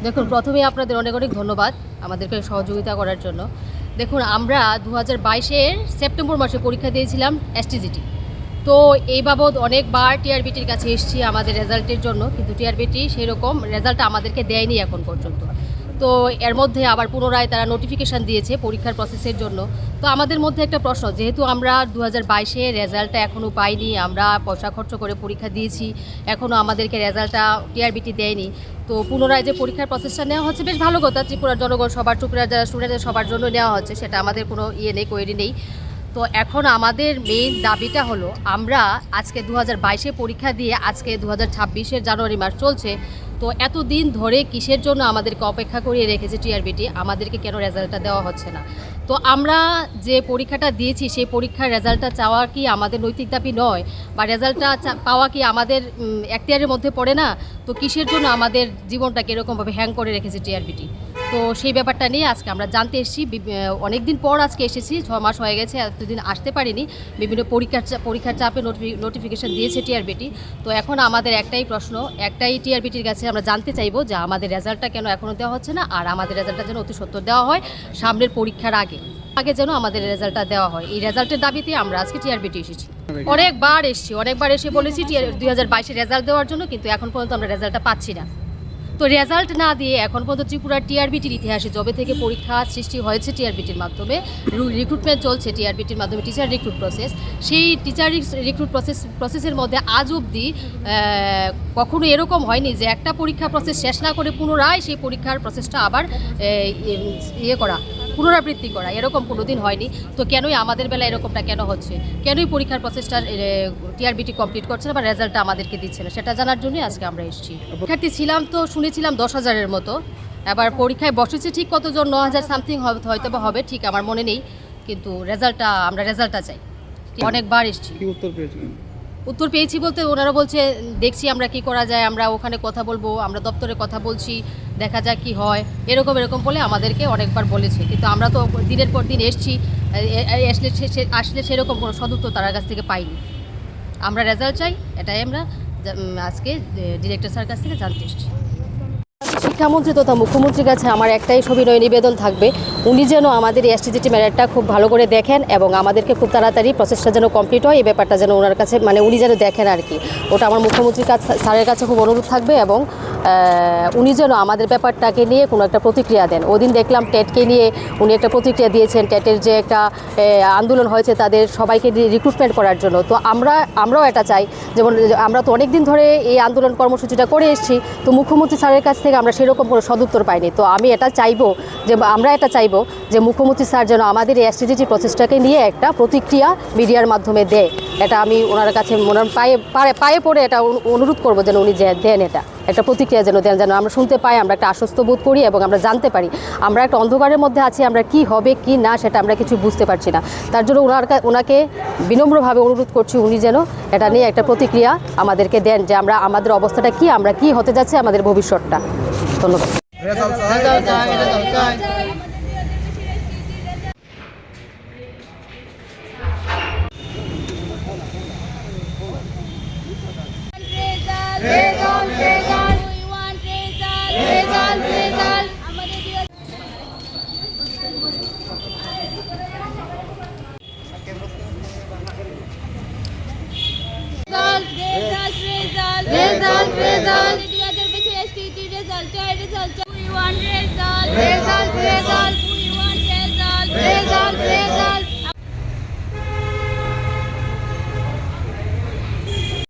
দেখুন, প্রথমেই আপনাদের অনেক অনেক ধন্যবাদ আমাদেরকে সহযোগিতা করার জন্য। দেখুন, আমরা 2022-এর সেপ্টেম্বর মাসে পরীক্ষা দিয়েছিলাম এসটিজিটি। তো এই বাবদ অনেকবার টিআরবিটির কাছে এসেছি আমাদের রেজাল্টের জন্য, কিন্তু টিআরবিটি সেরকম রেজাল্ট আমাদেরকে দেয়নি এখন পর্যন্ত। তো এর মধ্যে আবার পুনরায় তারা নোটিফিকেশান দিয়েছে পরীক্ষার প্রসেসের জন্য। তো আমাদের মধ্যে একটা প্রশ্ন, যেহেতু আমরা 2022-এর রেজাল্টটা এখনও পাইনি, আমরা পয়সা খরচ করে পরীক্ষা দিয়েছি, এখনও আমাদেরকে রেজাল্টটা টিআরবিটি দেয়নি। তো পুনরায় যে পরীক্ষার প্রসেসটা নেওয়া হচ্ছে বেশ ভালো কথা, ত্রিপুরার জনগণ সবার, ত্রিপুরার যারা স্টুডেন্টদের সবার জন্য নেওয়া হচ্ছে, সেটা আমাদের কোনো নেই, কোয়েরি নেই। তো এখন আমাদের মেইন দাবিটা হলো, আমরা আজকে 2022-এ পরীক্ষা দিয়ে আজকে 2026-এর জানুয়ারি মাস চলছে। তো এতদিন ধরে কিসের জন্য আমাদেরকে অপেক্ষা করিয়ে রেখেছে টিআরবিটি, আমাদেরকে কেন রেজাল্টটা দেওয়া হচ্ছে না? তো আমরা যে পরীক্ষাটা দিয়েছি সেই পরীক্ষার রেজাল্টটা চাওয়া কি আমাদের নৈতিক দাবি নয়, বা রেজাল্টটা পাওয়া কি আমাদের এখতিয়ারের মধ্যে পড়ে না? তো কিসের জন্য আমাদের জীবনটাকে এরকমভাবে হ্যাং করে রেখেছে টিআরবিটি? তো সেই ব্যাপারটা নিয়ে আজকে আমরা জানতে এসেছি। অনেক দিন পর আজকে এসেছি, 6 মাস হয়ে গেছে, এতদিন আসতে পারিনি। বিভিন্ন পরীক্ষার চাপে নোটিফিকেশান দিয়েছে টিআরবিটি। তো এখন আমাদের একটাই প্রশ্ন, একটাই টিআরবিটির কাছে আমরা জানতে চাইবো যে আমাদের রেজাল্টটা কেন এখনও দেওয়া হচ্ছে না, আর আমাদের রেজাল্টটা যেন অতি সত্বর দেওয়া হয় সামনের পরীক্ষার আগে যেন আমাদের রেজাল্টটা দেওয়া হয়। এই রেজাল্টের দাবিতে আমরা আজকে টিআরবিটি এসেছি। অনেকবার এসে বলেছি 2022-এর রেজাল্ট দেওয়ার জন্য, কিন্তু এখন পর্যন্ত আমরা রেজাল্টটা পাচ্ছি না। তো রেজাল্ট না দিয়ে এখন পর্যন্ত ত্রিপুরার টিআরবিটির ইতিহাসে যবে থেকে পরীক্ষা সৃষ্টি হয়েছে টিআরবিটির মাধ্যমে, রিক্রুটমেন্ট চলছে টিআরবিটির মাধ্যমে, টিচার রিক্রুট প্রসেস, সেই টিচার রিক্রুট প্রসেসের মধ্যে আজ অবধি কখনো এরকম হয়নি যে একটা পরীক্ষা প্রসেস শেষ না করে পুনরায় সেই পরীক্ষার প্রসেসটা আবার পুনরাবৃত্তি করা, এরকম কোনো দিন হয়নি। তো কেনই আমাদের বেলা এরকমটা কেন হচ্ছে? কেনই পরীক্ষার প্রসেসটা টিআরবিটি কমপ্লিট করছে না বা রেজাল্টটা আমাদেরকে দিচ্ছে না, সেটা জানার জন্যই আজকে আমরা এসেছি। পরীক্ষার্থী ছিলাম তো শুনেছিলাম 10,000-এর মতো, এবার পরীক্ষায় বসেছে ঠিক কতজন, 9,000 সামথিং হয়তো বা হবে, ঠিক আমার মনে নেই, কিন্তু আমরা রেজাল্টটা চাই। অনেকবার এসেছি। উত্তর পেয়েছি বলতে ওনারা বলছে দেখছি আমরা কি করা যায়, আমরা ওখানে কথা বলবো, আমরা দপ্তরে কথা বলছি, দেখা যাক কি হয়, এরকম বলে আমাদেরকে অনেকবার বলেছে। কিন্তু আমরা তো দিনের পর দিন এসছি, আসলে সেরকম কোনো সদুত্তর তার কাছ থেকে পাইনি। আমরা রেজাল্ট চাই, এটাই আমরা আজকে ডিরেক্টর স্যার কাছ থেকে জানতে এসেছি। শিক্ষামন্ত্রী তথা মুখ্যমন্ত্রীর কাছে আমার একটাই সবিনয় নিবেদন থাকবে, উনি যেন আমাদের এসটিজিটি ম্যাটারটা খুব ভালো করে দেখেন এবং আমাদেরকে খুব তাড়াতাড়ি প্রসেসটা যেন কমপ্লিট হয়, এই ব্যাপারটা যেন ওনার কাছে উনি যেন দেখেন আর কি। ওটা আমার মুখ্যমন্ত্রীর স্যারের কাছে খুব অনুরোধ থাকবে, এবং উনি যেন আমাদের ব্যাপারটাকে নিয়ে কোনো একটা প্রতিক্রিয়া দেন। ওদিন দেখলাম টেটকে নিয়ে উনি একটা প্রতিক্রিয়া দিয়েছেন, টেটের যে একটা আন্দোলন হয়েছে তাদের সবাইকে রিক্রুটমেন্ট করার জন্য। তো আমরাও এটা চাই, যেমন আমরা তো অনেক দিন ধরে এই আন্দোলন কর্মসূচিটা করে এসেছি, তো মুখ্যমন্ত্রী স্যারের কাছ থেকে আমরা সেরকম কোনো সদুত্তর পাইনি। তো আমরা এটা চাইবো যে মুখ্যমন্ত্রী স্যার যেন আমাদের এই এসটিজিটি প্রসেসটাকে নিয়ে একটা প্রতিক্রিয়া মিডিয়ার মাধ্যমে দেয়। এটা আমি ওনার কাছে পায়ে পড়ে এটা অনুরোধ করবো যেন উনি দেন, এটা একটা প্রতিক্রিয়া যেন দেন, যেন আমরা শুনতে পাই, আমরা একটা আশ্বস্ত বোধ করি এবং আমরা জানতে পারি। আমরা একটা অন্ধকারের মধ্যে আছি, আমরা কি হবে কি না সেটা আমরা কিছু বুঝতে পারছি না। তার জন্য ওনাকে বিনম্রভাবে অনুরোধ করছি উনি যেন এটা নিয়ে একটা প্রতিক্রিয়া আমাদেরকে দেন, যে আমাদের অবস্থাটা কি, আমরা কি হতে যাচ্ছে, আমাদের ভবিষ্যৎটা। ধন্যবাদ। Result. We want result.